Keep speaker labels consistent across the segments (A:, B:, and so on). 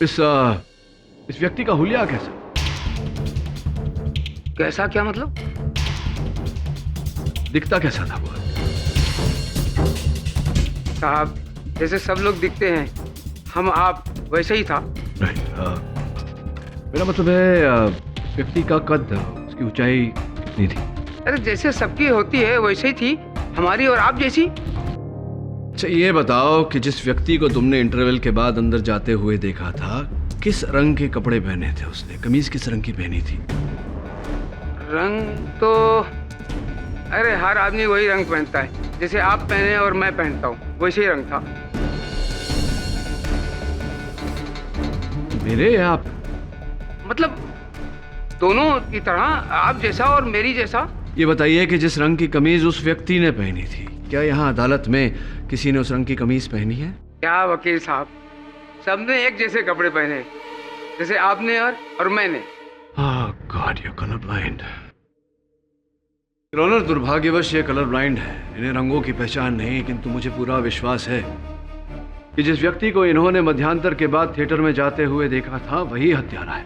A: इस व्यक्ति का हुलिया कैसा?
B: कैसा क्या मतलब?
A: दिखता कैसा था वो?
B: साहब, जैसे सब लोग दिखते हैं, हम आप वैसे ही था।
A: नहीं, मेरा मतलब है व्यक्ति का कद, उसकी ऊंचाई कितनी थी?
B: अरे जैसे सबकी होती है वैसे ही थी, हमारी और आप जैसी।
A: अच्छा ये बताओ कि जिस व्यक्ति को तुमने इंटरवल के बाद अंदर जाते हुए देखा था, किस रंग के कपड़े पहने थे उसने? कमीज किस रंग की पहनी थी?
B: रंग तो अरे हर आदमी वही रंग पहनता है, जैसे आप पहने और मैं पहनता हूँ, वैसे ही रंग था।
A: मेरे या आप?
B: मतलब दोनों की तरह, आप जैसा और मेरी जैसा।
A: ये बताइए कि जिस रंग की कमीज उस व्यक्ति ने पहनी थी, क्या यहाँ अदालत में किसी ने उस रंग की कमीज पहनी है? क्या
B: वकील साहब, सबने एक जैसे कपड़े पहने, जैसे आपने और मैंने।
A: Oh God, you're color blind. Honour, दुर्भाग्यवश ये कलर ब्लाइंड है, इन्हें रंगों की पहचान नहीं, किंतु मुझे पूरा विश्वास है कि जिस व्यक्ति को इन्होंने मध्यांतर के बाद थिएटर में जाते हुए देखा था वही हत्यारा है।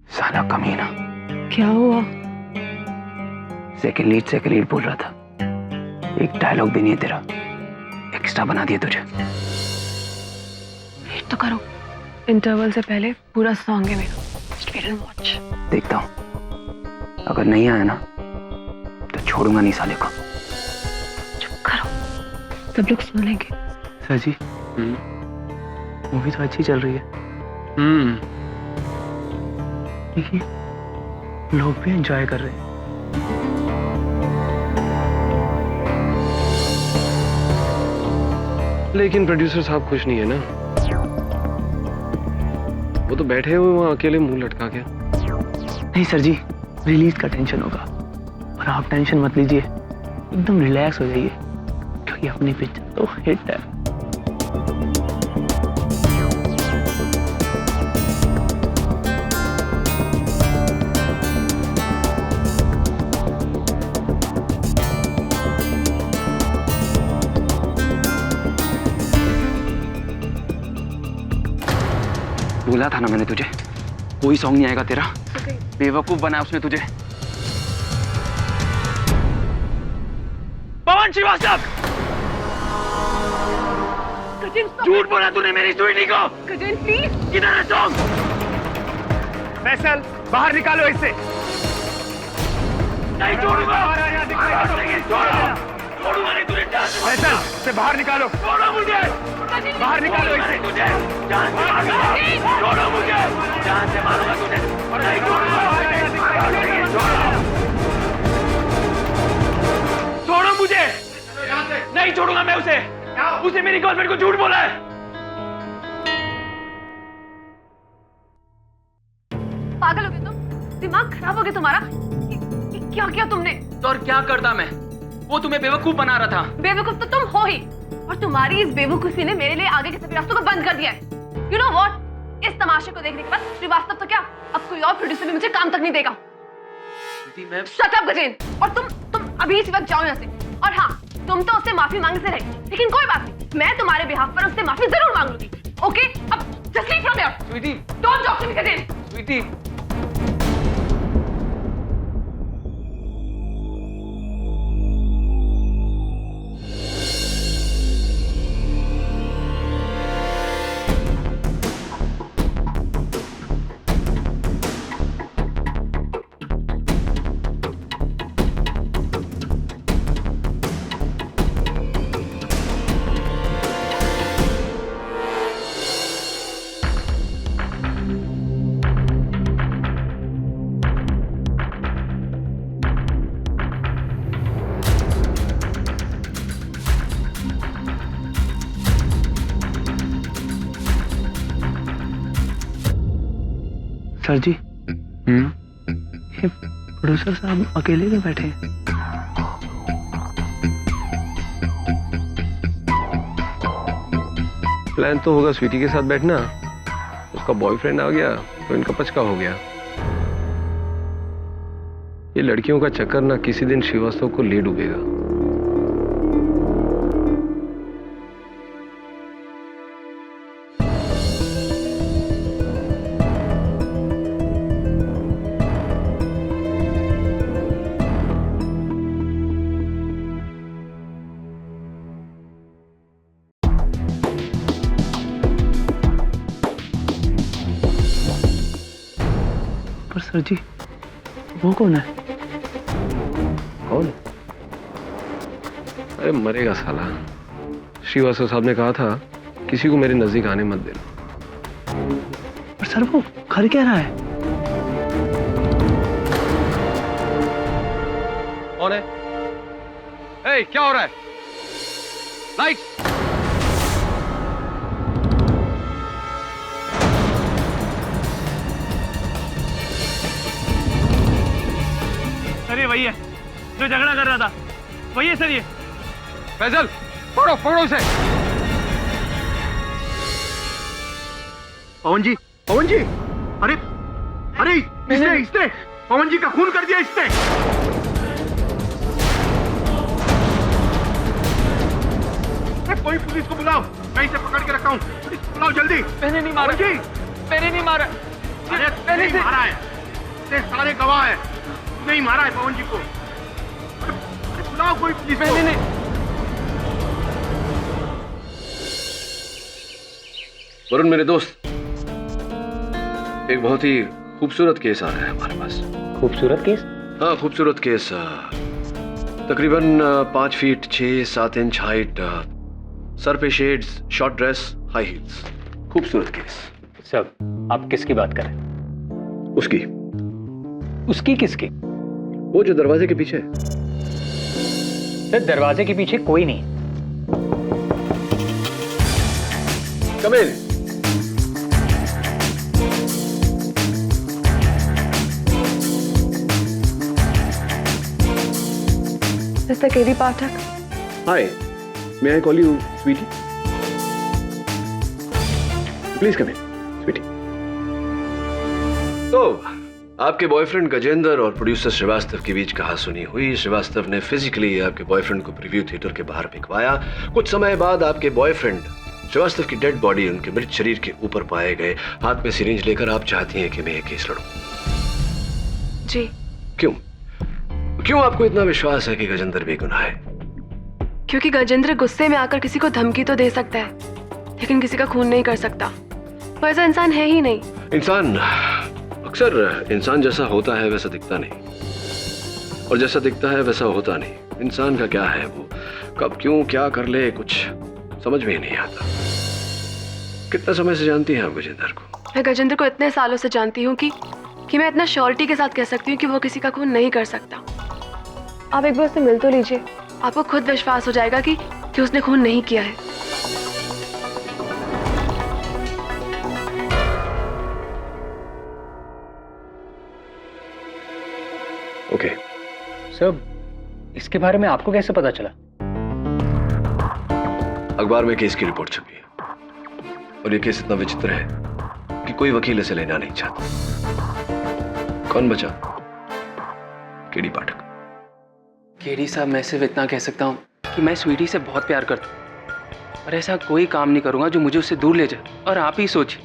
B: साला कमीना।
C: क्या हुआ?
B: सेकंड लीड बोल रहा था, एक डायलॉग भी नहीं है तेरा, एक्स्ट्रा बना दिया तुझे।
C: वेट तो करो, इंटरवल से पहले पूरा सॉन्ग है मेरा। Just wait and watch.
B: देखता हूँ, अगर नहीं आया ना तो छोड़ूंगा नहीं साले को।
C: चुप करो, सब लोग सुन लेंगे।
B: सर जी, मूवी तो अच्छी चल रही है। देखिए, लोग भी एंजॉय कर रहे हैं।
D: लेकिन प्रोड्यूसर साहब खुश नहीं है ना, वो तो बैठे हुए वहां अकेले मुंह लटका के।
B: नहीं सर जी, रिलीज का टेंशन होगा, और आप टेंशन मत लीजिए, एकदम रिलैक्स हो जाइए, क्योंकि अपनी पिक्चर तो हिट है। बोला था ना मैंने तुझे, कोई सॉन्ग नहीं आएगा तेरा। बेवकूफ बना उसने तुझे। पवन श्रीवास्तव, झूठ बोला तूने मेरी स्टोरी को।
C: गजेन प्लीज।
B: किधर है सॉन्ग? फैसल, बाहर निकालो इससे। नहीं छोड़ूंगा, छोड़ूंगा नहीं तुझे। फैसल, से बाहर निकालो। छोड़ो मुझे, बाहर निकालो इसे। तुझे जान से मारूंगा, छोड़ो मुझे, जान से मारूंगा तुझे। नहीं छोड़ूंगा, छोड़ो मुझे, नहीं छोड़ूंगा मैं उसे। उसे मेरी गर्लफ्रेंड को झूठ बोला है।
C: पागल हो गए तुम? दिमाग खराब हो गया तुम्हारा? क्या किया तुमने?
B: तो और क्या करता मैं? वो तुम्हें बेवकूफ बना रहा था।
C: बेवकूफ तो तुम हो ही, और तुम्हारी इस बेवकूफी ने मेरे लिए आगे के सभी रास्तों को बंद कर दिया है। You know what? इस तमाशे को देखने के बाद श्रीवास्तव तो क्या, अब कोई और प्रोड्यूसर भी मुझे काम तक नहीं देगा। Shut up, Gajen. और तुम अभी इस वक्त जाओ यहाँ से। और हाँ, तुम तो उससे माफी मांगने से रहे, लेकिन कोई बात नहीं, मैं तुम्हारे बिहाफ पर उससे माफी जरूर मांग लूंगी। ओके, अब just leave from here.
B: Sweetie,
C: Don't talk to me, Gajen.
B: Sweetie,
E: sir ji, ये प्रोड्यूसर साहब अकेले क्यों बैठे हैं?
D: प्लान तो होगा स्वीटी के साथ बैठना, उसका बॉयफ्रेंड आ गया तो इनका पचका हो गया। ये लड़कियों का चक्कर ना किसी दिन श्रीवास्तव को ले डूबेगा।
E: पर सर जी, वो कौन है?
D: कौन? अरे मरेगा साला। श्रीवास्तव साहब ने कहा था किसी को मेरे नजदीक आने मत देना।
E: पर सर वो कर क्या रहा है?
A: कौन है? ए, क्या हो रहा है? लाइट!
B: सर ये वही है जो झगड़ा कर रहा था, वही है सर ये।
A: फैजल, पकड़ो पकड़ो इसे।
B: पवन जी, पवन जी, अरे अरे इसने पवन जी का खून कर दिया इसने। कोई पुलिस को बुलाओ, मैं इसे पकड़ के रखा हूँ। पुलिस को बुलाओ जल्दी।
E: मैंने नहीं मारा
B: जी,
E: मैंने नहीं मारा।
B: अरे
E: पहले से
B: मारा है, ये सारे गवाह है, नहीं मारा है पवन जी को। अरे बुलाओ कोई पुलिस को।
E: मैंने नहीं।
A: वरुण मेरे दोस्त, एक बहुत ही खूबसूरत केस आ रहा है हमारे पास।
E: खूबसूरत केस?
A: हाँ, खूबसूरत केस। तकरीबन 5 फीट 6-7 इंच हाइट, सर पे shades, short dress, high heels. खूबसूरत केस।
E: सर, आप किसकी बात कर रहे हैं?
A: उसकी।
E: उसकी किसकी?
A: वो जो दरवाजे के पीछे है।
E: सर, दरवाजे के पीछे कोई नहीं।
A: Come in.
C: Mister KD Pathak.
A: Hi, may I call you sweetie? Please come in, sweetie. तो आपके बॉयफ्रेंड गजेंद्र और प्रोड्यूसर श्रीवास्तव के बीच कहासुनी हुई। श्रीवास्तव ने फिजिकली आपके बॉयफ्रेंड को प्रीव्यू थिएटर के बाहर भिजवाया। कुछ समय बाद आपके बॉयफ्रेंड श्रीवास्तव की डेड बॉडी उनके मृत शरीर के ऊपर पाए गए। हाथ में सिरिंज लेकर आप चाहती हैं कि मैं ये केस लड़ूं।
C: जी।
A: क्यों आपको इतना विश्वास है कि गजेंद्र बेगुनाह है?
C: क्योंकि गजेंद्र गुस्से में आकर किसी को धमकी तो दे सकता है, लेकिन किसी का खून नहीं कर सकता। वो ऐसा इंसान है ही नहीं।
A: इंसान अक्सर इंसान जैसा होता है वैसा दिखता नहीं, और जैसा दिखता है वैसा होता नहीं। इंसान का क्या है, वो कब क्यों क्या कर ले कुछ समझ में ही नहीं आता। कितना समय से जानती हैं आप गजेंद्र को?
C: मैं गजेंद्र को इतने सालों से जानती हूँ कि मैं इतना श्योरिटी के साथ कह सकती हूँ कि वो किसी का खून नहीं कर सकता। आप एक बार उससे मिल तो लीजिए, आपको खुद विश्वास हो जाएगा कि उसने खून नहीं किया है।
A: ओके।
E: सर, इसके बारे में आपको कैसे पता चला?
A: अखबार में केस की रिपोर्ट छपी है, और ये केस इतना विचित्र है कि कोई वकील इसे लेना नहीं चाहता। कौन बचा? केडी पाठक।
F: केडी साहब, मैं सिर्फ इतना कह सकता हूँ कि मैं स्वीटी से बहुत प्यार करता हूँ, और ऐसा कोई काम नहीं करूँगा जो मुझे उससे दूर ले जाए। और आप ही सोचिए,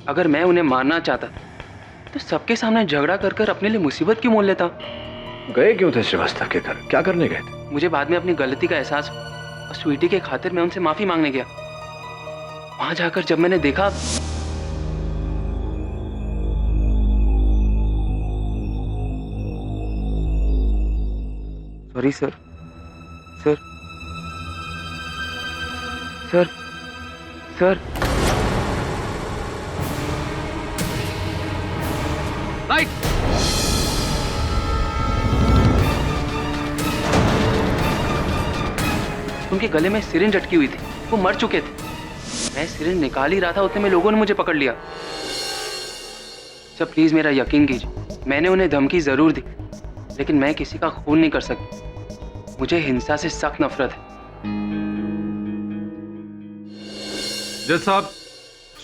F: अगर मैं उन्हें मारना चाहता तो सबके सामने झगड़ा कर कर अपने लिए मुसीबत क्यों मोल लेता।
A: गए क्यों थे श्रीवास्तव के घर? क्या करने गए थे?
F: मुझे बाद में अपनी गलती का एहसास हुआ, और स्वीटी के खातिर मैं उनसे माफ़ी मांगने गया। वहाँ जाकर जब मैंने देखा, sorry sir, sir sir sir
A: light!
F: उनके गले में सिरिंज अटकी हुई थी, वो मर चुके थे। मैं सिरिंज निकाल ही रहा था, उतने में लोगों ने मुझे पकड़ लिया। सर प्लीज़ मेरा यकीन कीजिए, मैंने उन्हें धमकी ज़रूर दी, लेकिन मैं किसी का खून नहीं कर सकती। मुझे हिंसा से सख्त नफरत है।
G: जज साहब,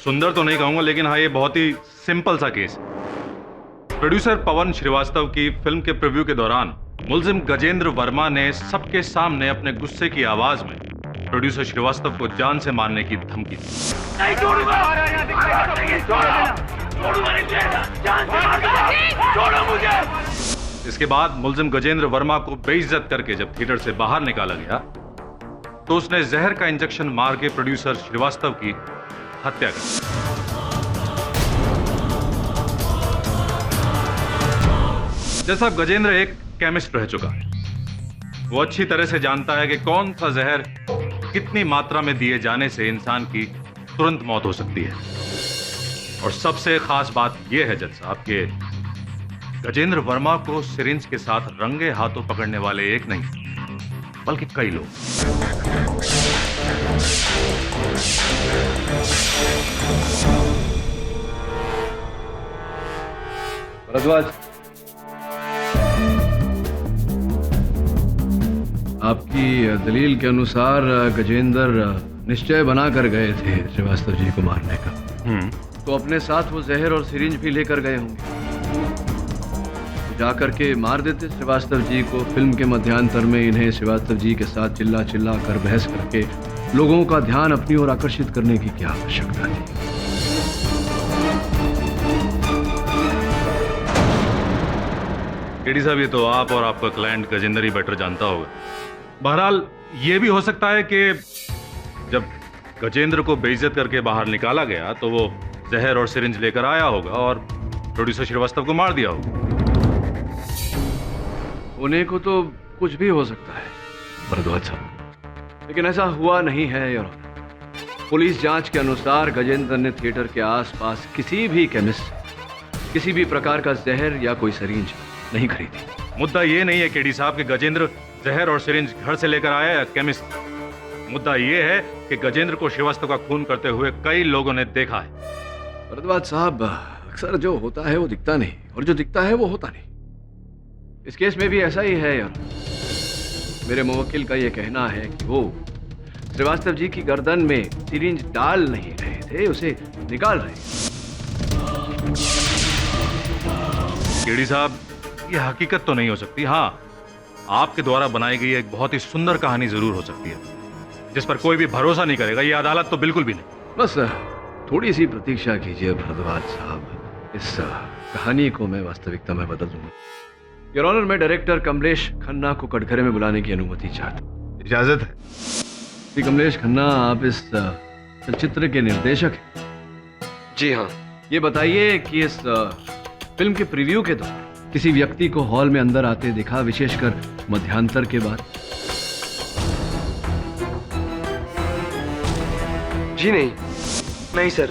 G: सुंदर तो नहीं कहूंगा, लेकिन हाँ, ये बहुत ही सिंपल सा केस है। प्रोड्यूसर पवन श्रीवास्तव की फिल्म के प्रीव्यू के दौरान मुलजिम गजेंद्र वर्मा ने सबके सामने अपने गुस्से की आवाज में प्रोड्यूसर श्रीवास्तव को जान से मारने की धमकी दी।
B: नहीं छोड़ूंगा, जान से मारूंगा, छोड़ो मुझे।
G: इसके बाद मुलजिम गजेंद्र वर्मा को बेइज्जत करके जब थिएटर से बाहर निकाला गया तो उसने जहर का इंजेक्शन मार के प्रोड्यूसर श्रीवास्तव की हत्या कर दी। जैसा गजेंद्र एक केमिस्ट रह चुका है, वो अच्छी तरह से जानता है कि कौन सा जहर कितनी मात्रा में दिए जाने से इंसान की तुरंत मौत हो सकती है। और सबसे खास बात यह है जज साहब कि गजेंद्र वर्मा को सिरिंज के साथ रंगे हाथों पकड़ने वाले एक नहीं बल्कि कई लोग।
A: भरद्वाज, आपकी दलील के अनुसार गजेंद्र निश्चय बना कर गए थे श्रीवास्तव जी को मारने का। तो अपने साथ वो जहर और सिरिंज भी लेकर गए होंगे। तो जाकर के मार देते श्रीवास्तव जी को। फिल्म के मध्यांतर में इन्हें श्रीवास्तव जी के साथ चिल्ला चिल्ला कर बहस करके लोगों का ध्यान अपनी ओर आकर्षित करने की क्या आवश्यकता थी?
G: केडी साहब, ये तो आप और आपका क्लाइंट गजेंद्र ही बेटर जानता होगा। बहरहाल ये भी हो सकता है कि जब गजेंद्र को बेइज्जत करके बाहर निकाला गया तो वो जहर और सिरिंज लेकर आया होगा और प्रोड्यूसर श्रीवास्तव को मार दिया होगा।
A: होने को तो कुछ भी हो सकता है भरद्वाज साहब, लेकिन ऐसा हुआ नहीं है। और पुलिस जांच के अनुसार गजेंद्र ने थिएटर के आसपास किसी भी केमिस्ट किसी भी प्रकार का जहर या कोई सिरिंज नहीं खरीदी।
G: मुद्दा ये नहीं है केडी साहब कि गजेंद्र जहर और सिरिंज घर से लेकर आया या केमिस्ट। मुद्दा ये है कि गजेंद्र को श्रीवास्तव का खून करते हुए कई लोगों ने देखा है।
A: भरद्वाज साहब, अक्सर जो होता है वो दिखता नहीं, और जो दिखता है वो होता नहीं। इस केस में भी ऐसा ही है यार। मेरे मुवक्किल का ये कहना है कि वो श्रीवास्तव जी की गर्दन में सिरिंज डाल नहीं रहे थे, उसे निकाल रहे थे।
G: केडी साहब, ये हकीकत तो नहीं हो सकती। हाँ, आपके द्वारा बनाई गई एक बहुत ही सुंदर कहानी जरूर हो सकती है जिस पर कोई भी भरोसा नहीं करेगा। ये अदालत तो बिल्कुल भी नहीं।
A: बस थोड़ी सी प्रतीक्षा कीजिए भरद्वाज साहब, इस कहानी को मैं वास्तविकता में बदल दूंगा। योर ऑनर, मैं डायरेक्टर कमलेश खन्ना को कटघरे में बुलाने की अनुमति चाहता हूँ।
G: इजाजत है?
A: श्री कमलेश खन्ना, आप इस चलचित्र के निर्देशक हैं।
D: जी हाँ।
A: ये बताइए कि इस फिल्म के प्रीव्यू के दौरान किसी व्यक्ति को हॉल में अंदर आते देखा, विशेषकर मध्यांतर के बाद?
E: जी नहीं सर,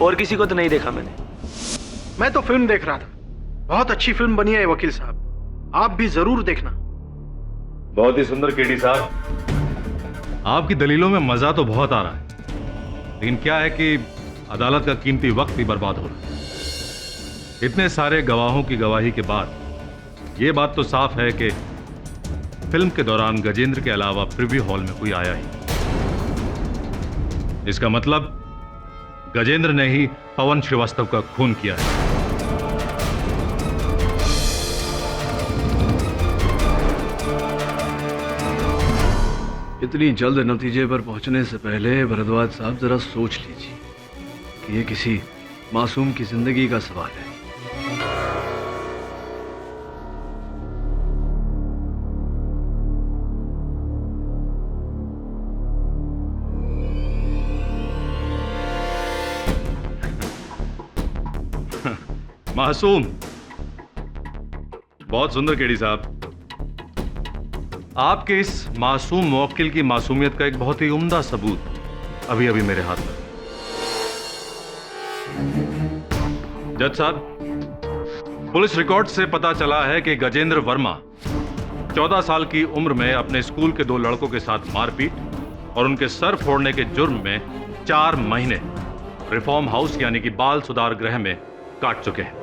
E: और किसी को तो नहीं देखा मैंने।
H: मैं तो फिल्म देख रहा था। बहुत अच्छी फिल्म बनी है वकील साहब, आप भी जरूर देखना।
G: बहुत ही सुंदर केडी साहब। आपकी दलीलों में मजा तो बहुत आ रहा है, लेकिन क्या है कि अदालत का कीमती वक्त भी बर्बाद हो रहा है। इतने सारे गवाहों की गवाही के बाद यह बात तो साफ है कि फिल्म के दौरान गजेंद्र के अलावा प्रीव्यू हॉल में कोई आया ही। इसका मतलब गजेंद्र ने ही पवन श्रीवास्तव का खून किया है।
A: इतनी जल्द नतीजे पर पहुंचने से पहले भरद्वाज साहब जरा सोच लीजिए कि ये किसी मासूम की जिंदगी का सवाल है।
G: मासूम, बहुत सुंदर केडी साहब। आपके इस मासूम मुवक्किल की मासूमियत का एक बहुत ही उम्दा सबूत अभी अभी मेरे हाथ में। जज साहब, पुलिस रिकॉर्ड से पता चला है कि गजेंद्र वर्मा 14 साल की उम्र में अपने स्कूल के 2 लड़कों के साथ मारपीट और उनके सर फोड़ने के जुर्म में 4 महीने रिफॉर्म हाउस यानी कि बाल सुधार गृह में काट चुके हैं।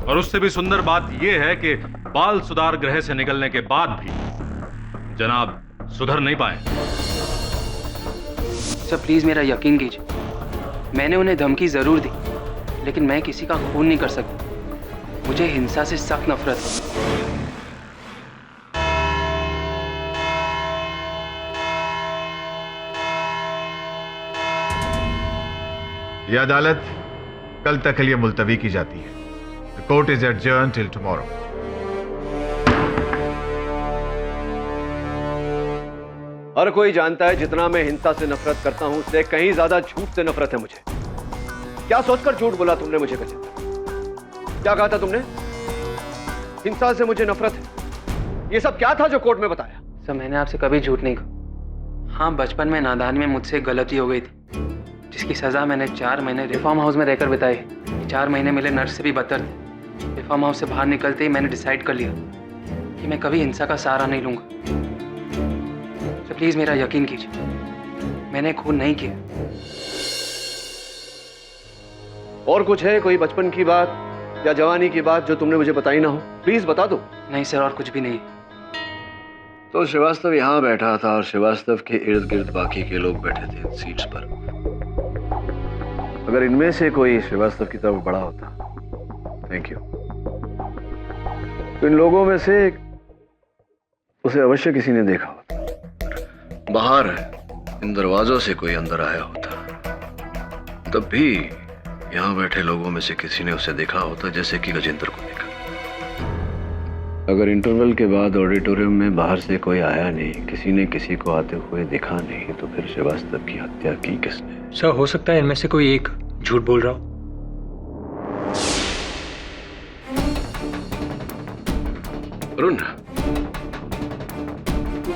G: और उससे भी सुंदर बात यह है कि बाल सुधार गृह से निकलने के बाद भी जनाब सुधर नहीं पाए।
F: सर प्लीज मेरा यकीन कीजिए, मैंने उन्हें धमकी जरूर दी, लेकिन मैं किसी का खून नहीं कर सकता। मुझे हिंसा से सख्त नफरत है।
I: यह अदालत कल तक के लिए मुलतवी की जाती है। The court is adjourned till tomorrow.
A: हर कोई जानता है जितना मैं हिंसा से नफरत करता हूं उससे कहीं ज्यादा झूठ से नफरत है मुझे। क्या सोचकर झूठ बोला तुमने मुझे गजेंद्र? क्या कहा था तुमने? हिंसा से मुझे नफरत है। ये सब क्या था जो कोर्ट में बताया?
F: सर मैंने आपसे कभी झूठ नहीं कहा। हाँ, बचपन में नादानी में मुझसे गलती हो गई थी, जिसकी सजा मैंने 4 महीने रिफॉर्म हाउस में रहकर बिताई। 4 महीने मिले नर्स से भी बदतर थे। रिफॉर्म हाउस से बाहर निकलते ही मैंने डिसाइड कर लिया कि मैं कभी हिंसा का सहारा नहीं लूंगा। तो प्लीज मेरा यकीन कीजिए, मैंने खून नहीं किया।
A: और कुछ है, कोई बचपन की बात या जवानी की बात जो तुमने मुझे बताई ना हो? प्लीज बता दो।
F: नहीं सर, और कुछ भी नहीं।
A: तो श्रीवास्तव यहाँ बैठा था और श्रीवास्तव के इर्द गिर्द बाकी के लोग बैठे थे सीट्स पर। अगर इनमें से कोई श्रीवास्तव की तरफ बड़ा होता, थैंक यू, तो इन लोगों में से उसे अवश्य किसी ने देखा होता। बाहर इन दरवाजों से कोई अंदर आया होता, तब भी यहां बैठे लोगों में से किसी ने उसे देखा होता, जैसे कि गजेंद्र को देखा। अगर इंटरवल के बाद ऑडिटोरियम में बाहर से कोई आया नहीं, किसी ने किसी को आते हुए देखा नहीं, तो फिर श्रीवास्तव की हत्या की किसने?
E: सर हो सकता है इनमें से कोई एक झूठ बोल रहा हो।
A: अरुण,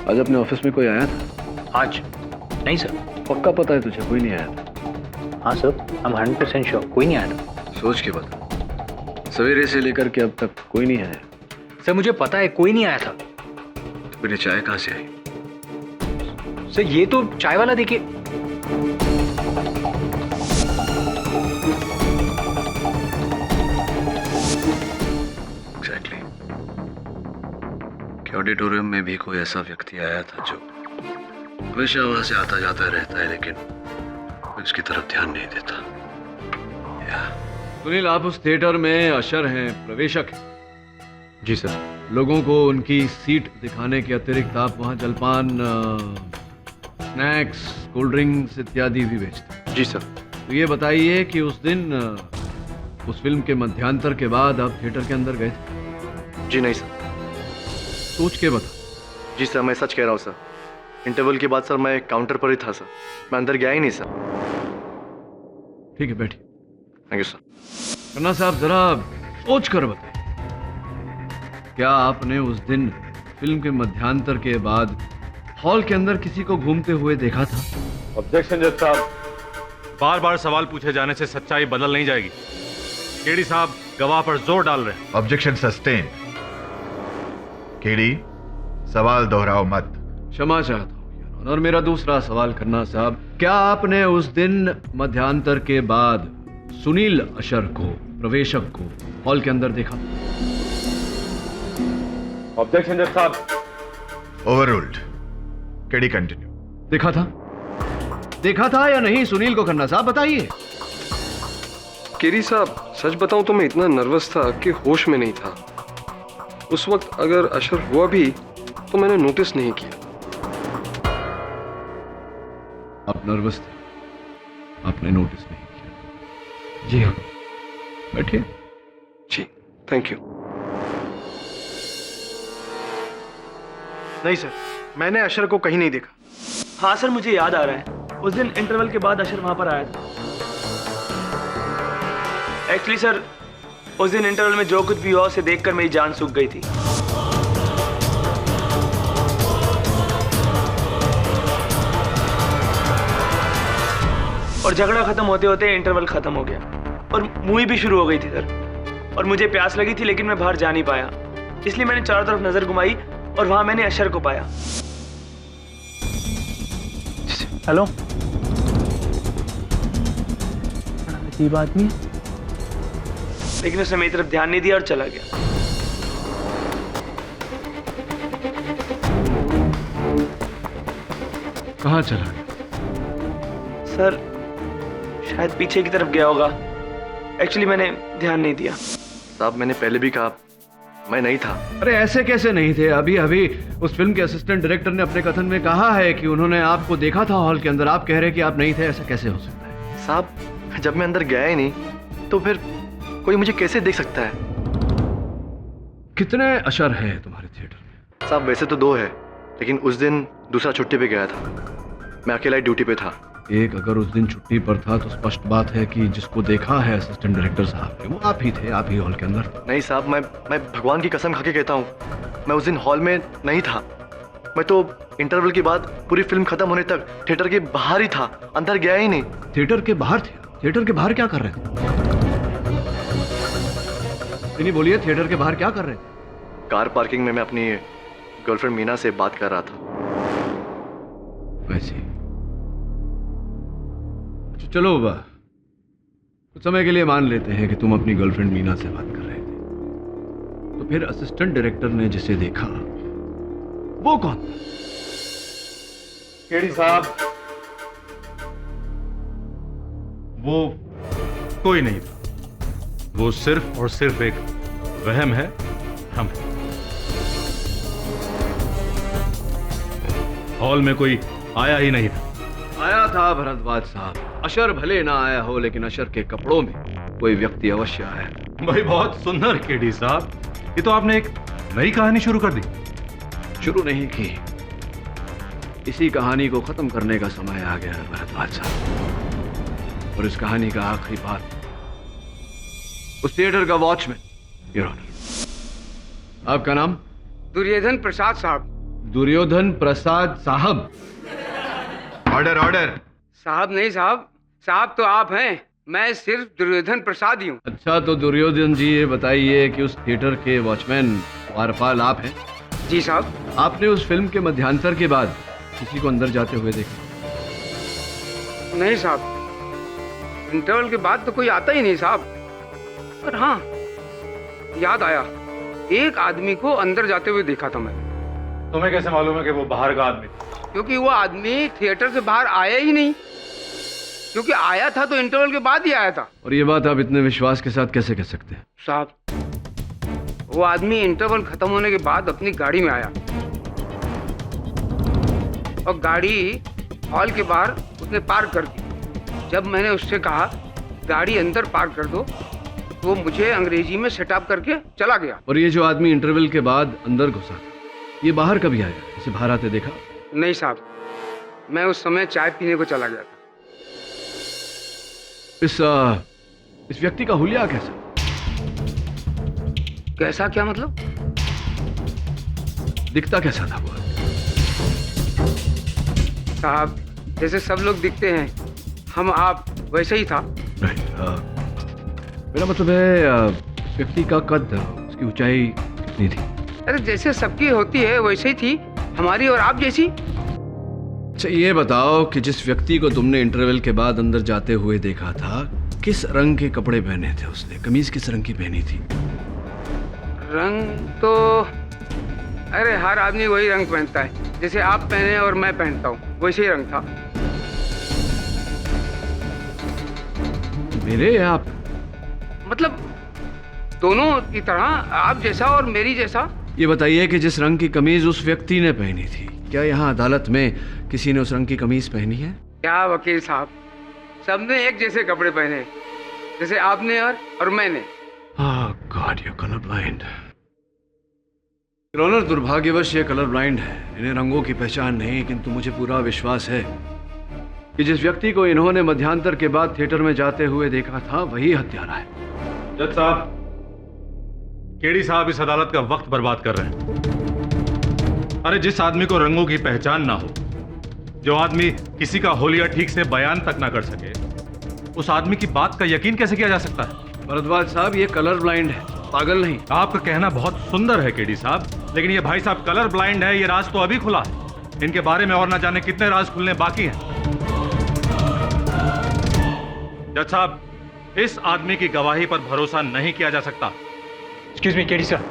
A: आज अपने ऑफिस में कोई आया था?
E: आज नहीं सर।
A: पक्का पता है तुझे कोई नहीं आया था?
E: हाँ सर, हम 100% श्योर कोई नहीं आया था।
A: सोच के बता, सवेरे से लेकर के अब तक कोई नहीं आया?
E: सर मुझे पता है कोई नहीं आया था।
A: तो फिर ये चाय कहां से आई?
E: सर ये तो चाय वाला देखिए।
A: एग्जैक्टली। कि ऑडिटोरियम में भी कोई ऐसा व्यक्ति आया था जो हमेशा वहां से आता जाता रहता है, लेकिन उसकी तरफ ध्यान नहीं देता। सुनील, आप उस थिएटर में अशर हैं, प्रवेशक हैं।
D: जी सर।
A: लोगों को उनकी सीट दिखाने के अतिरिक्त आप वहाँ जलपान, स्नैक्स, कोल्ड ड्रिंक्स इत्यादि भी बेचते हैं।
D: जी सर।
A: तो ये बताइए कि उस दिन उस फिल्म के मध्यांतर के बाद आप थिएटर के अंदर गए थे?
J: जी नहीं सर।
A: सोच के बता।
J: जी सर, मैं सच कह रहा हूँ सर। इंटरवल के बाद सर मैं काउंटर पर ही था सर, मैं अंदर गया ही नहीं सर।
A: ठीक है, बैठिए।
J: Thank you sir.
A: खन्ना साहब, जरा सोच कर बताइए, क्या आपने उस दिन फिल्म के मध्यांतर के बाद हॉल के अंदर किसी को घूमते हुए देखा था?
G: ऑब्जेक्शन जज साहब। बार बार सवाल पूछे जाने से सच्चाई बदल नहीं जाएगी। केडी साहब गवाह पर जोर डाल रहे हैं।
I: Objection sustain. केडी, सवाल दोहराओ मत।
A: क्षमा चाहता हूँ। और मेरा दूसरा सवाल, खन्ना साहब, क्या आपने उस दिन मध्यांतर के बाद सुनील अशर को, प्रवेशक को, हॉल के अंदर देखा?
G: ऑब्जेक्शन जज साहब।
I: ओवररूल्ड। KD continue.
A: देखा था या नहीं सुनील को? खन्ना साहब बताइए।
D: केरी साहब, सच बताऊं तो मैं इतना नर्वस था कि होश में नहीं था उस वक्त। अगर अशर हुआ भी तो मैंने नोटिस नहीं किया।
A: आप नर्वस थे, आपने नोटिस नहीं किया।
D: जी हाँ।
A: बैठिए।
D: जी, थैंक यू।
H: नहीं सर, मैंने अशर को कहीं नहीं देखा।
E: हाँ सर, मुझे याद आ रहा है, उस दिन इंटरवल के बाद अशर वहां पर आया था। एक्चुअली सर, उस दिन इंटरवल में जो कुछ भी हुआ उसे देखकर मेरी जान सूख गई थी। और झगड़ा खत्म होते होते इंटरवल खत्म हो गया और मूवी भी शुरू हो गई थी सर। और मुझे प्यास लगी थी लेकिन मैं बाहर जा नहीं पाया, इसलिए मैंने चारों तरफ नजर घुमाई और वहां मैंने अशर को पाया। हेलो, अजीब आदमी, लेकिन उसने मेरी तरफ ध्यान नहीं दिया और चला गया।
A: कहाँ चला गया?
E: सर शायद पीछे की तरफ गया होगा, एक्चुअली मैंने ध्यान नहीं दिया।
J: साहब मैंने पहले भी कहा मैं नहीं था।
A: अरे ऐसे कैसे नहीं थे? अभी अभी उस फिल्म के असिस्टेंट डायरेक्टर ने अपने कथन में कहा है कि उन्होंने आपको देखा था हॉल के अंदर। आप कह रहे हैं कि आप नहीं थे, ऐसा कैसे हो सकता है?
J: साहब जब मैं अंदर गया ही नहीं तो फिर कोई मुझे कैसे देख सकता है?
A: कितने अशर हैं तुम्हारे थिएटर में?
J: साहब वैसे तो 2 है, लेकिन उस दिन दूसरा छुट्टी पे गया था, मैं अकेला ही ड्यूटी पे था।
A: एक अगर उस दिन छुट्टी पर था तो स्पष्ट बात है कि जिसको देखा है असिस्टेंट डायरेक्टर साहब ने वो आप ही थे, आप ही हॉल के अंदर थे।
J: नहीं साहब, मैं भगवान की कसम खा के कहता हूँ, मैं उस दिन हॉल में नहीं था। मैं तो इंटरवल के बाद पूरी फिल्म खत्म होने तक थिएटर के बाहर ही था, अंदर गया ही नहीं।
A: थिएटर के बाहर थे? थिएटर के बाहर क्या कर रहे थे? नहीं बोलिए, थिएटर के बाहर क्या कर रहे थे?
J: कार पार्किंग में मैं अपनी गर्लफ्रेंड मीना से बात कर रहा था।
A: वैसे चलो बा, कुछ समय के लिए मान लेते हैं कि तुम अपनी गर्लफ्रेंड मीना से बात कर रहे थे, तो फिर असिस्टेंट डायरेक्टर ने जिसे देखा वो कौन था?
G: केडी साहब, वो कोई नहीं था। वो सिर्फ और सिर्फ एक वहम है, हम है। हॉल में कोई आया ही नहीं था।
A: आया था भरद्वाज साहब। अशर भले ना आया हो, लेकिन अशर के कपड़ों में कोई व्यक्ति अवश्य आया।
G: भाई बहुत सुंदर केडी साहब, ये तो आपने एक नई कहानी शुरू कर दी।
A: शुरू नहीं की, इसी कहानी को खत्म करने का समय आ गया है भरद्वाज साहब। और इस कहानी का आखिरी पार्ट उस थिएटर का वॉचमैन, योर ऑनर। आपका नाम?
F: दुर्योधन प्रसाद साहब।
A: दुर्योधन प्रसाद साहब।
I: Order order.
F: साहब नहीं साहब, साहब तो आप हैं, मैं सिर्फ दुर्योधन प्रसाद ही हूँ।
A: अच्छा, तो दुर्योधन जी ये बताइए कि उस थिएटर के वॉचमैन वारपाल आप हैं?
F: जी साहब।
A: आपने उस फिल्म के मध्यांतर के बाद किसी को अंदर जाते हुए देखा?
F: नहीं साहब, इंटरवल के बाद तो कोई आता ही नहीं साहब। पर हाँ, याद आया, एक आदमी को अंदर जाते हुए देखा था मैंने।
G: तुम्हें कैसे मालूम है कि वो बाहर का आदमी?
F: क्योंकि वो आदमी थिएटर से बाहर आया ही नहीं, क्योंकि आया था तो इंटरवल के बाद ही आया था।
A: और ये बात आप इतने विश्वास के साथ कैसे कह सकते हैं?
F: साहब, वो आदमी इंटरवल खत्म होने के बाद अपनी गाड़ी में आया और गाड़ी हॉल के बाहर उसने पार्क कर दी। जब मैंने उससे कहा गाड़ी अंदर पार्क कर दो, तो वो मुझे अंग्रेजी में सेटअप करके चला गया।
A: और ये जो आदमी इंटरवल के बाद अंदर घुसा था, ये बाहर कभी आया? इसे बाहर आते देखा?
F: नहीं साहब, मैं उस समय चाय पीने को चला गया था।
A: इस व्यक्ति का हुलिया कैसा?
F: कैसा क्या मतलब?
A: दिखता कैसा था वो?
F: साहब, जैसे सब लोग दिखते हैं, हम आप वैसे ही था।
A: मेरा मतलब है व्यक्ति का कद, उसकी ऊंचाई कितनी थी?
F: अरे जैसे सबकी होती है वैसे ही थी, हमारी और आप जैसी।
A: अच्छा ये बताओ कि जिस व्यक्ति को तुमने इंटरवल के बाद अंदर जाते हुए देखा था, किस रंग के कपड़े पहने थे उसने? कमीज किस रंग की पहनी थी?
F: रंग तो अरे हर आदमी वही रंग पहनता है, जैसे आप पहने और मैं पहनता हूँ, वैसे ही रंग था।
A: मेरे या आप?
F: मतलब दोनों की तरह, आप जैसा और मेरी जैसा।
A: ये बताइए कि जिस रंग की कमीज उस व्यक्ति ने पहनी थी, क्या यहाँ अदालत में किसी ने उस रंग की कमीज पहनी है? क्या
F: वकील साहब, सबने एक जैसे कपड़े पहने, जैसे आपने और मैंने।
A: God, you colour blind. Honour, दुर्भाग्यवश ये कलर ब्लाइंड है, इन्हें रंगों की पहचान नहीं, किंतु मुझे पूरा विश्वास है कि जिस व्यक्ति को इन्होंने मध्यांतर के बाद थिएटर में जाते हुए देखा था वही हत्यारा है।
G: जज साहब, केडी साहब इस अदालत का वक्त बर्बाद कर रहे हैं। अरे जिस आदमी को रंगों की पहचान ना हो, जो आदमी किसी का होलिया ठीक से बयान तक ना कर सके, उस आदमी की बात का यकीन कैसे किया जा सकता है?
A: भरद्वाज साहब ये कलर ब्लाइंड है, पागल नहीं।
G: आपका कहना बहुत सुंदर है केडी साहब, लेकिन ये भाई साहब कलर ब्लाइंड है, ये राज तो अभी खुला है। इनके बारे में और ना जाने कितने राज खुलने बाकी हैं। जज साहब, इस आदमी की गवाही पर भरोसा नहीं किया जा सकता।
B: Excuse me KD sir.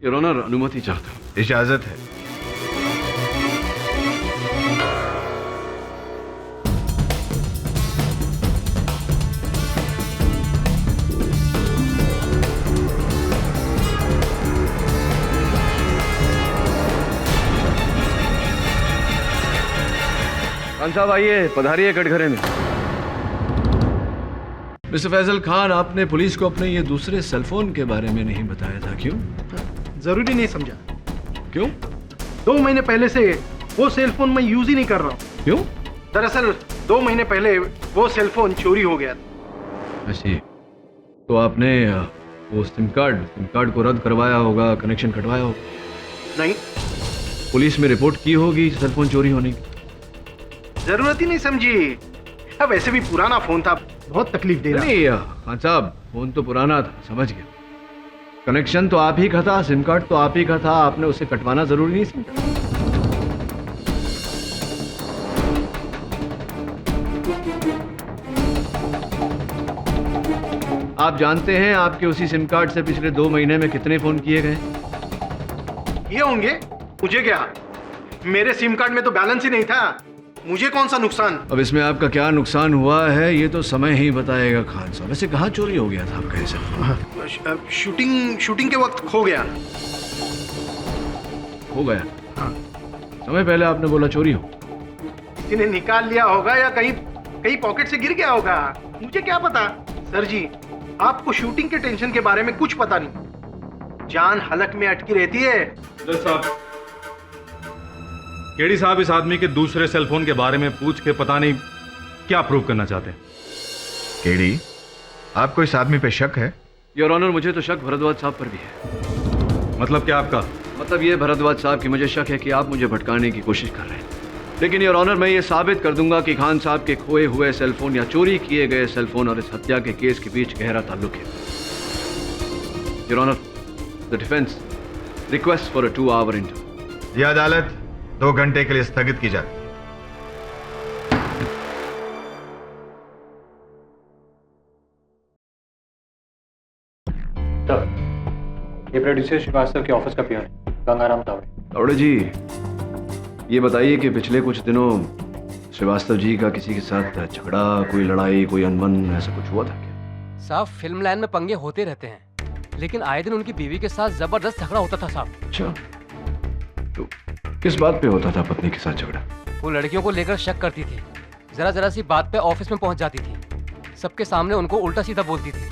A: Your honour, अनुमति चाहता हूँ।
I: इजाजत है।
A: खान साहब आइए, पधारिए कटघरे में। मिस्टर फैजल खान, आपने पुलिस को अपने ये दूसरे सेलफोन के बारे में नहीं बताया था, क्यों?
H: जरूरी नहीं समझा।
A: क्यों?
H: 2 महीने पहले से वो सेलफोन मैं यूज ही नहीं कर रहा हूँ।
A: क्यों?
H: दरअसल 2 महीने पहले वो सेलफोन चोरी हो गया था।
A: ऐसी तो आपने वो सिम कार्ड को रद्द करवाया होगा, कनेक्शन कटवाया होगा।
H: नहीं,
A: पुलिस में रिपोर्ट की होगी सेलफोन चोरी होने की।
H: जरूरत ही नहीं समझी। अब वैसे भी पुराना फोन था, बहुत तकलीफ दे रहा।
A: नहीं खान साहब, फोन तो पुराना था, समझ गया। कनेक्शन तो आप ही का था, सिम कार्ड तो आप ही का था, आपने उसे कटवाना जरूरी नहीं समझा। आप जानते हैं आपके उसी सिम कार्ड से पिछले 2 महीने में कितने फोन किए गए?
H: ये होंगे, मुझे क्या, मेरे सिम कार्ड में तो बैलेंस ही नहीं था, मुझे कौन सा नुकसान।
A: अब इसमें आपका क्या नुकसान हुआ है ये तो समय ही बताएगा खान साहब। वैसे कहाँ चोरी हो गया था आपका ऐसा?
H: शूटिंग के वक्त खो गया।
A: हो गया? हाँ। समय पहले आपने बोला चोरी हो।
H: किसी ने निकाल लिया होगा या कहीं पॉकेट से गिर गया होगा, मुझे क्या पता। सर जी, आपको शूटिंग के टेंशन के बारे में कुछ पता नहीं, जान हलक में अटकी रहती है।
G: केडी साहब, इस आदमी के दूसरे सेलफोन के बारे में पूछ के पता नहीं क्या प्रूव करना चाहते हैं।
I: केडी, आपको इस आदमी पे शक है?
A: योर ऑनर, मुझे तो शक भरद्वाज साहब पर भी है।
G: मतलब क्या आपका?
A: मतलब ये भरद्वाज साहब कि मुझे शक है कि आप मुझे भटकाने की कोशिश कर रहे हैं। लेकिन योर ऑनर, मैं ये साबित कर दूंगा कि खान साहब के खोए हुए सेलफोन या चोरी किए गए सेलफोन और इस हत्या के केस के बीच गहरा ताल्लुक है। Your honour, the defence request for a 2 hour interview.
I: यह अदालत 2 घंटे के लिए स्थगित की जाती है।
B: ये प्रोड्यूसर श्रीवास्तव के ऑफिस का पियोन है, गंगाराम तावड़े।
A: तावड़े जी, ये बताइए कि पिछले कुछ दिनों श्रीवास्तव जी का किसी के साथ झगड़ा, कोई लड़ाई, कोई अनबन ऐसा कुछ हुआ था क्या?
K: साहब, फिल्म लाइन में पंगे होते रहते हैं, लेकिन आए दिन उनकी बीवी के साथ जबरदस्त झगड़ा होता था साहब।
A: अच्छा, तो किस बात पे होता था पत्नी के साथ झगड़ा?
K: वो लड़कियों को लेकर शक करती थी, जरा सी बात पे ऑफिस में पहुंच जाती थी, सबके सामने उनको उल्टा सीधा बोलती थी,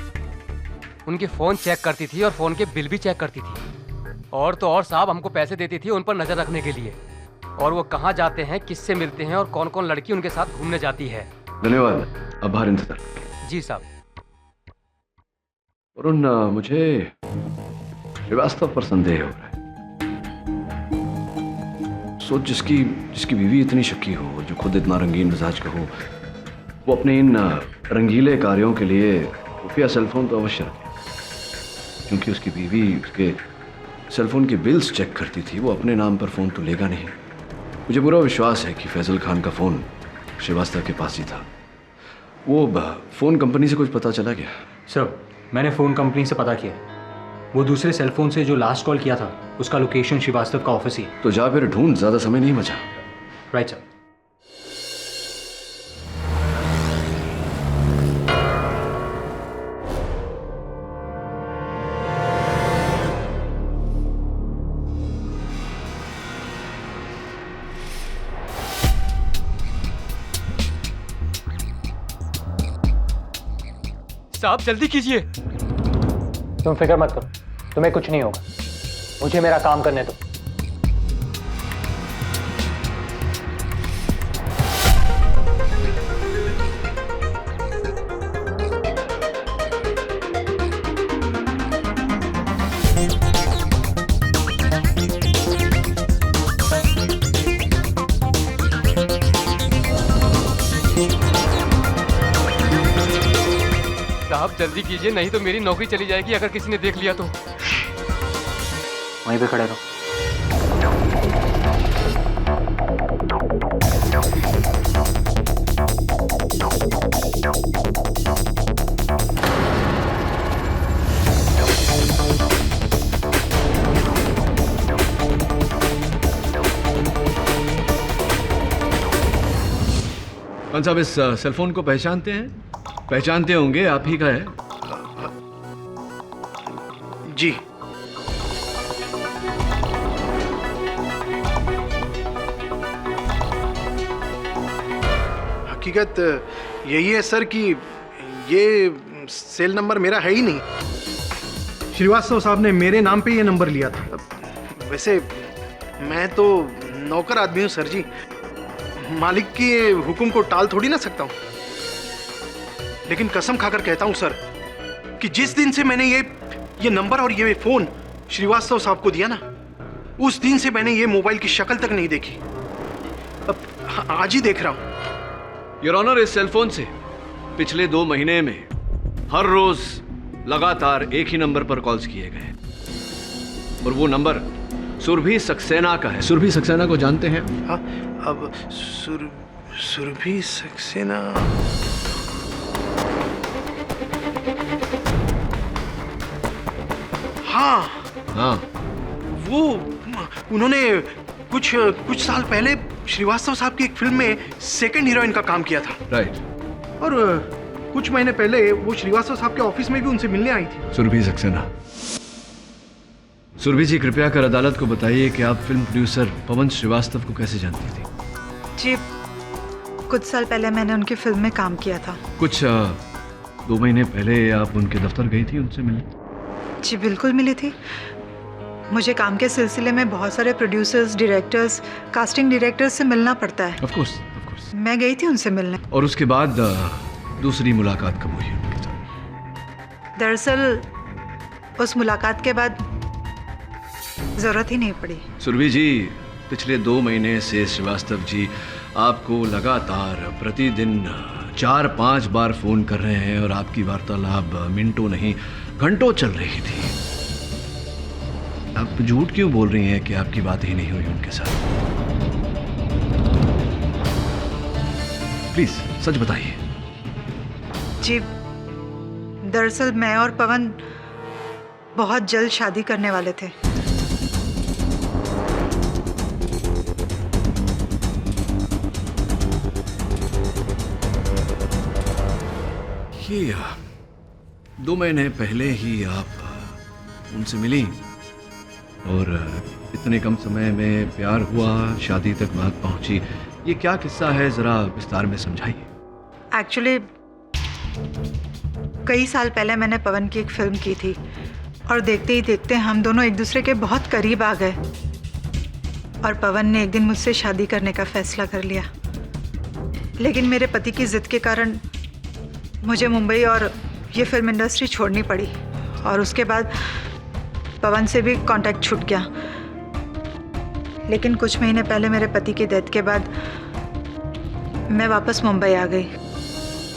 K: उनकी फोन चेक करती थी और फोन के बिल भी चेक करती थी। और तो और साहब, हमको पैसे देती थी उन पर नजर रखने के लिए, और वो कहाँ जाते हैं, किससे मिलते हैं और कौन कौन लड़की उनके साथ घूमने जाती है।
A: धन्यवाद, आभार इंतजार।
K: जी साहब।
A: वरुण, मुझे श्रीवास्तव पर संदेह हो रहा है। सोच, जिसकी बीवी इतनी शक्की हो, जो खुद इतना रंगीन मिजाज का हो, वो अपने इन रंगीले कार्यों के लिए खुफिया सेलफोन तो अवश्य रखे, क्योंकि उसकी बीवी उसके सेलफोन के बिल्स चेक करती थी। वो अपने नाम पर फ़ोन तो लेगा नहीं। मुझे पूरा विश्वास है कि फैजल खान का फ़ोन श्रीवास्तव के पास ही था। वो फ़ोन कंपनी से कुछ पता चला क्या?
B: सर, मैंने फ़ोन कंपनी से पता किया, वो दूसरे सेलफोन से जो लास्ट कॉल किया था उसका लोकेशन श्रीवास्तव का ऑफिस ही।
A: तो जा फिर ढूंढ, ज़्यादा समय नहीं बचा।
B: Right sir.
K: साहब, जल्दी कीजिए।
B: तुम फिक्र मत करो, तुम्हें कुछ नहीं होगा, मुझे मेरा काम करने दो।
K: आप जल्दी कीजिए, नहीं तो मेरी नौकरी चली जाएगी अगर किसी ने देख लिया तो।
F: वहीं पे खड़े रहो।
A: कौन साहब इस सेलफोन को पहचानते हैं? पहचानते होंगे, आप ही का है।
H: जी। हकीकत यही है सर कि ये सेल नंबर मेरा है ही नहीं। श्रीवास्तव साहब ने मेरे नाम पे ये नंबर लिया था। वैसे मैं तो नौकर आदमी हूँ सर जी, मालिक के हुक्म को टाल थोड़ी ना सकता हूँ। लेकिन कसम खाकर कहता हूँ सर कि जिस दिन से मैंने ये नंबर और ये फोन श्रीवास्तव साहब को दिया ना, उस दिन से मैंने ये मोबाइल की शक्ल तक नहीं देखी। अब आज ही देख रहा हूँ।
A: योर ऑनर, इस सेलफोन से पिछले 2 महीने में हर रोज लगातार एक ही नंबर पर कॉल्स किए गए और वो नंबर सुरभि सक्सेना का है। सुरभि सक्सेना को जानते हैं?
H: हाँ, अब सुरभि सक्सेना। हाँ
A: हाँ,
H: वो उन्होंने कुछ साल पहले श्रीवास्तव साहब की एक फिल्म में सेकंड हीरोइन का काम किया था।
A: राइट।
H: और कुछ महीने पहले वो श्रीवास्तव साहब के ऑफिस में भी उनसे मिलने आई थी।
A: सुरभि सक्सेना। सुरभि जी, कृपया कर अदालत को बताइए कि आप फिल्म प्रोड्यूसर पवन श्रीवास्तव को कैसे जानती थी?
L: जी, कुछ साल पहले मैंने उनकी फिल्म में काम किया था।
A: कुछ 2 महीने पहले आप उनके दफ्तर गई थी उनसे मिलने?
L: जी बिल्कुल मिली थी। मुझे काम के सिलसिले में बहुत सारे प्रोड्यूसर्स, डायरेक्टर्स, कास्टिंग डायरेक्टर्स से मिलना पड़ता है।
A: Of course.
L: मैं गई थी उनसे मिलने।
A: और उसके बाद दूसरी मुलाकात कब हुई उनके साथ?
L: दरअसल उस मुलाकात के बाद जरूरत ही नहीं पड़ी।
A: सुरभि जी, पिछले 2 महीने से श्रीवास्तव जी आपको लगातार प्रतिदिन 4-5 बार फोन कर रहे हैं और आपकी वार्तालाप मिनटों नहीं घंटों चल रही थी। आप झूठ क्यों बोल रही हैं कि आपकी बात ही नहीं हुई उनके साथ? प्लीज सच बताइए।
L: जी, दरअसल मैं और पवन बहुत जल्द शादी करने वाले थे।
A: ये 2 महीने पहले ही आप उनसे मिली और इतने कम समय में प्यार हुआ, शादी तक बात पहुंची। ये क्या किस्सा है, जरा विस्तार में समझाइए।
L: एक्चुअली कई साल पहले मैंने पवन की एक फिल्म की थी और देखते ही देखते हम दोनों एक दूसरे के बहुत करीब आ गए और पवन ने एक दिन मुझसे शादी करने का फैसला कर लिया। लेकिन मेरे पति की जिद के कारण मुझे मुंबई और ये फिल्म इंडस्ट्री छोड़नी पड़ी और उसके बाद पवन से भी कांटेक्ट छूट गया। लेकिन कुछ महीने पहले मेरे पति की डेथ के बाद मैं वापस मुंबई आ गई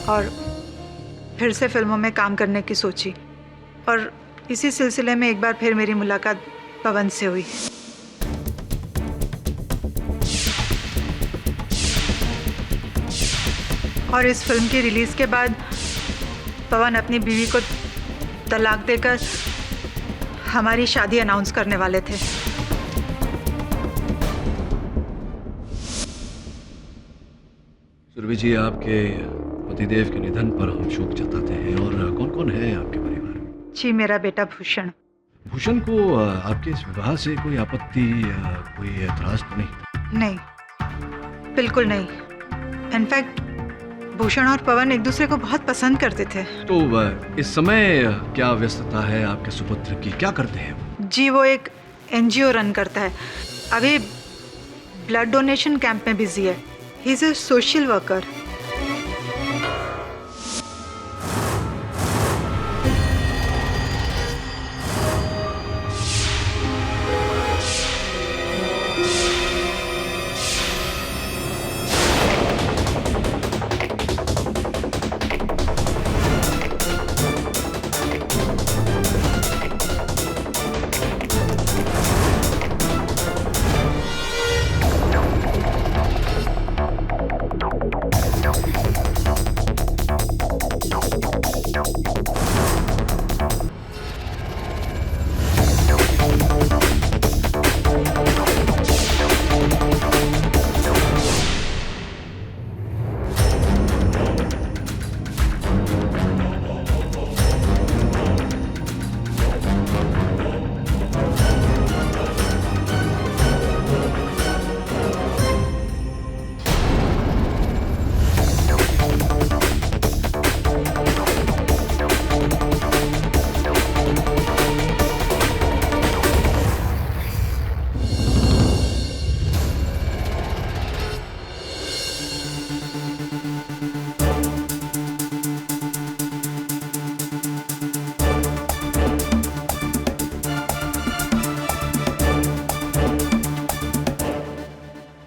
L: और फिर से फिल्मों में काम करने की सोची और इसी सिलसिले में एक बार फिर मेरी मुलाकात पवन से हुई। और इस फिल्म की रिलीज के बाद पवन अपनी बीवी को तलाक देकर हमारी शादी अनाउंस करने वाले थे।
A: सुरभि जी, आपके पतिदेव के निधन पर हम शोक जताते हैं। और कौन कौन है आपके परिवार में?
L: जी, मेरा बेटा भूषण।
A: भूषण को आपके इस विवाह से कोई आपत्ति या कोई एतराज तो नहीं?
L: नहीं, बिल्कुल नहीं। इनफैक्ट भूषण और पवन एक दूसरे को बहुत पसंद करते थे।
A: तो इस समय क्या व्यस्तता है आपके सुपुत्र की, क्या करते हैं?
L: जी, वो एक NGO रन करता है। अभी ब्लड डोनेशन कैंप में बिजी है। He is a social worker.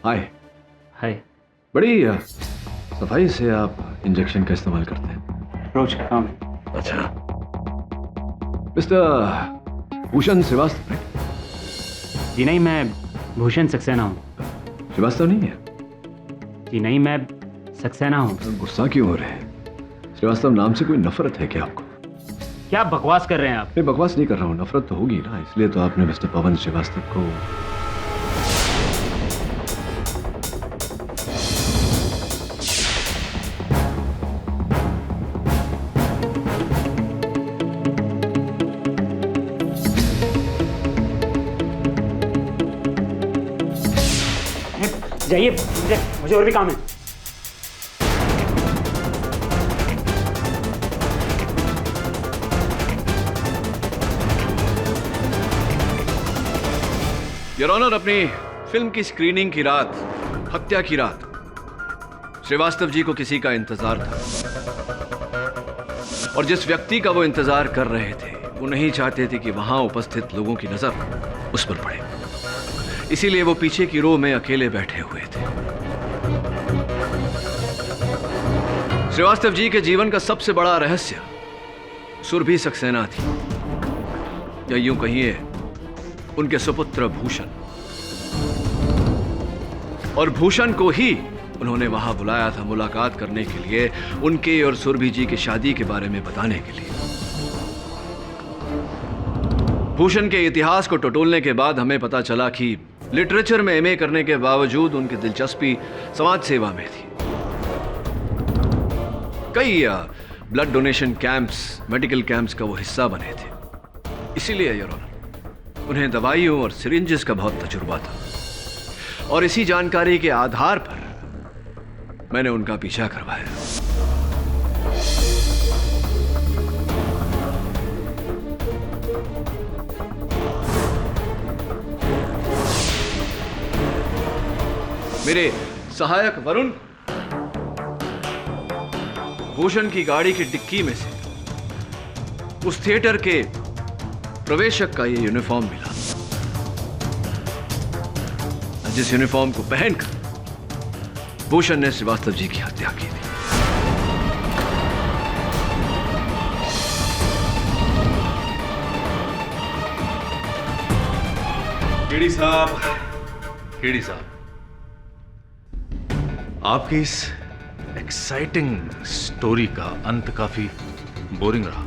A: Hi.
M: Hi.
A: बड़ी सफाई से आप इंजेक्शन का इस्तेमाल करते हैं।
M: रोज का काम है।
A: अच्छा। मिस्टर भूषण श्रीवास्तव?
M: जी नहीं, मैं भूषण सक्सेना हूँ।
A: श्रीवास्तव नहीं है?
M: जी नहीं, मैं सक्सेना हूँ।
A: गुस्सा क्यों हो रहे हैं? श्रीवास्तव नाम से कोई नफरत है क्या आपको?
M: क्या बकवास कर रहे हैं आप?
A: नहीं, बकवास नहीं कर रहा हूँ, नफरत तो होगी ना, इसलिए तो आपने मिस्टर पवन श्रीवास्तव को।
M: जाइए, मुझे और भी काम है।
A: योर ऑनर, अपनी फिल्म की स्क्रीनिंग की रात, हत्या की रात, श्रीवास्तव जी को किसी का इंतजार था और जिस व्यक्ति का वो इंतजार कर रहे थे वो नहीं चाहते थे कि वहां उपस्थित लोगों की नजर उस पर पड़े, इसीलिए वो पीछे की रो में अकेले बैठे हुए थे। श्रीवास्तव जी के जीवन का सबसे बड़ा रहस्य सुरभि सक्सेना थी, या यूं कहिए उनके सुपुत्र भूषण। और भूषण को ही उन्होंने वहां बुलाया था मुलाकात करने के लिए, उनके और सुरभि जी की शादी के बारे में बताने के लिए। भूषण के इतिहास को टटोलने के बाद हमें पता चला कि लिटरेचर में एमए करने के बावजूद उनकी दिलचस्पी समाज सेवा में थी। कई blood donation camps, medical camps का वो हिस्सा बने थे, इसीलिए योर ऑनर उन्हें दवाइयों और सिरिंजेस का बहुत तजुर्बा था और इसी जानकारी के आधार पर मैंने उनका पीछा करवाया। मेरे सहायक वरुण भूषण की गाड़ी की डिक्की में से उस थिएटर के प्रवेशक का ये यूनिफॉर्म मिला, जिस यूनिफॉर्म को पहनकर भूषण ने श्रीवास्तव जी की हत्या की थी।
G: केडी साहब, आपकी इस एक्साइटिंग स्टोरी का अंत काफी बोरिंग रहा।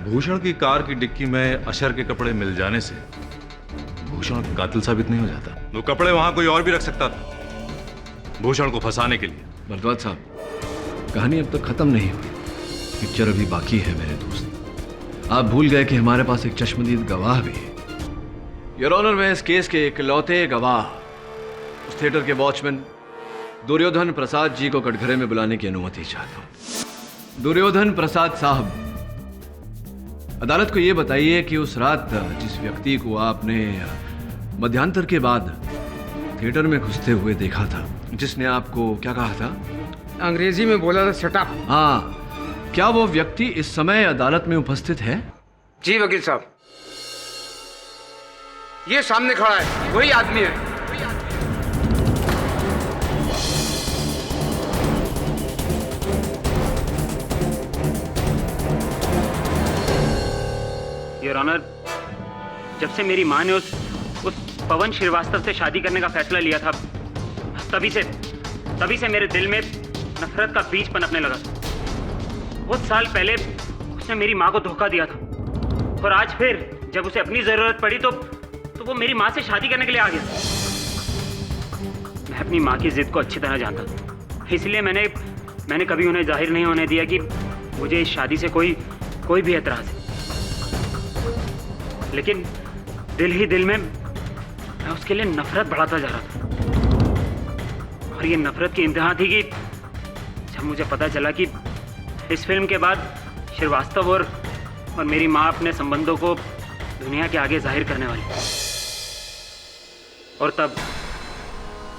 G: भूषण की कार की डिक्की में अशर के कपड़े मिल जाने से भूषण कातिल साबित नहीं हो जाता। वो कपड़े वहां कोई और भी रख सकता था भूषण को फंसाने के लिए।
A: भरद्वाज साहब, कहानी अब तक खत्म नहीं हुई, पिक्चर अभी बाकी है मेरे दोस्त। आप भूल गए कि हमारे पास एक चश्मदीद गवाह भी है। योर ऑनर, मैं इस केस के इकलौते गवाह उस थिएटर के वॉचमैन दुर्योधन प्रसाद जी को कटघरे में बुलाने की अनुमति चाहता हूं। दुर्योधन प्रसाद साहब, अदालत को यह बताइए कि उस रात जिस व्यक्ति को आपने मध्यांतर के बाद थिएटर में घुसते हुए देखा था, जिसने आपको क्या कहा था?
F: अंग्रेजी में बोला था शट अप।
A: हाँ, क्या वो व्यक्ति इस समय अदालत में उपस्थित है?
F: जी वकील साहब, ये सामने खड़ा है, वही आदमी है। योर ऑनर, जब से मेरी माँ ने उस पवन श्रीवास्तव से शादी करने का फैसला लिया था, तभी से मेरे दिल में नफरत का बीज पनपने लगा। बहुत साल पहले उसने मेरी माँ को धोखा दिया था और आज फिर जब उसे अपनी जरूरत पड़ी तो वो मेरी माँ से शादी करने के लिए आ गया। मैं अपनी माँ की जिद को अच्छी तरह जानता था, इसलिए मैंने कभी उन्हें जाहिर नहीं होने दिया कि मुझे इस शादी से कोई भी एतराज है। लेकिन दिल ही दिल में मैं उसके लिए नफरत बढ़ाता जा रहा था और ये नफरत की इंतहा थी कि जब मुझे पता चला कि इस फिल्म के बाद श्रीवास्तव और मेरी माँ अपने संबंधों को दुनिया के आगे जाहिर करने वाली, और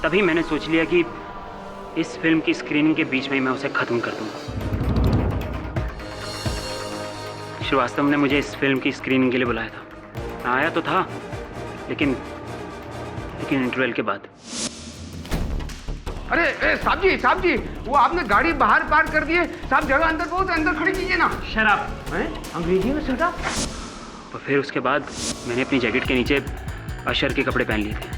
F: तभी मैंने सोच लिया कि इस फिल्म की स्क्रीनिंग के बीच में ही मैं उसे खत्म कर दूंगा। श्रीवास्तव ने मुझे इस फिल्म की स्क्रीनिंग के लिए बुलाया था। मैं आया तो था, लेकिन
M: लेकिन इंटरवल के बाद।
B: अरे साहब जी वो आपने गाड़ी बाहर पार्क कर दी है साहब, जगह अंदर बहुत है, अंदर खड़ी कीजिए ना।
M: शराब
B: अंग्रेजी में शराब?
M: तो फिर उसके बाद मैंने अपनी जैकेट के नीचे अशर के कपड़े पहन लिए थे।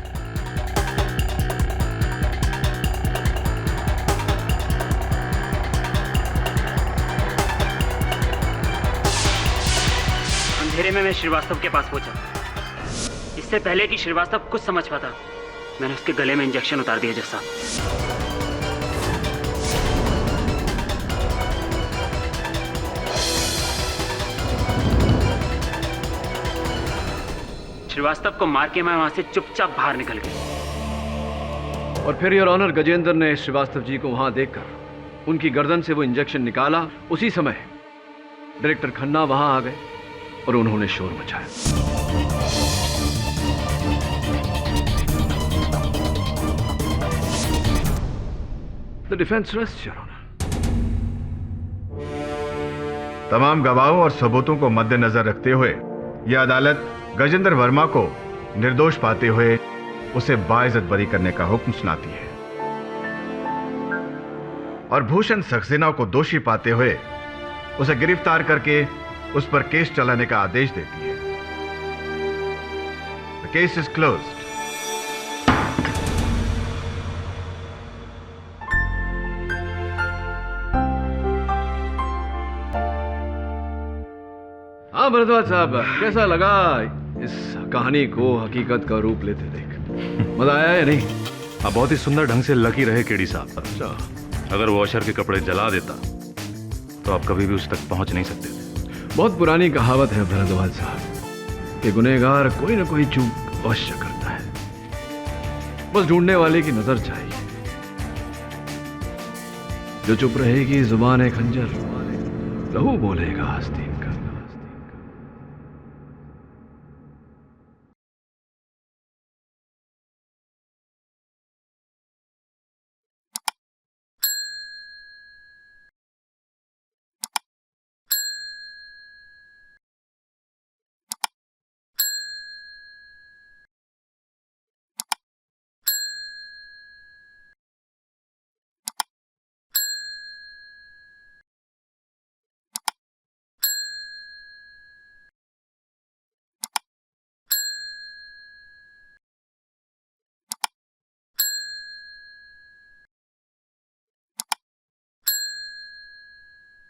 M: अंधेरे में मैं श्रीवास्तव के पास पहुंचा। इससे पहले कि श्रीवास्तव कुछ समझ पाता, मैंने उसके गले में इंजेक्शन उतार दिया जैसा। श्रीवास्तव को मार के मैं वहां से चुपचाप बाहर निकल गया।
A: और फिर योर ऑनर गजेंद्र ने श्रीवास्तव जी को वहां देखकर उनकी गर्दन से वो इंजेक्शन निकाला। उसी समय डायरेक्टर खन्ना वहां आ गए और उन्होंने शोर मचाया। The defence rest your honour.
I: तमाम गवाहों और सबूतों को मद्देनजर रखते हुए यह अदालत गजेंद्र वर्मा को निर्दोष पाते हुए उसे बाइज्जत बरी करने का हुक्म सुनाती है और भूषण सक्सेना को दोषी पाते हुए उसे गिरफ्तार करके उस पर केस चलाने का आदेश देती है। The case is closed.
A: हाँ भरद्वाज साहब, कैसा लगा इस कहानी को हकीकत का रूप लेते देख? मजा आया या नहीं?
G: आप बहुत ही सुंदर ढंग से लकी रहे केडी साहब।
A: अच्छा,
G: अगर वो अशर के कपड़े जला देता तो आप कभी भी उस तक पहुंच नहीं सकते थे।
A: बहुत पुरानी कहावत है भरद्वाज साहब कि गुनहगार कोई ना कोई चूक अवश्य करता है, बस ढूंढने वाले की नजर चाहिए। जो चुप रहेगी जुबान खंजर, लहू बोलेगा हस्ती।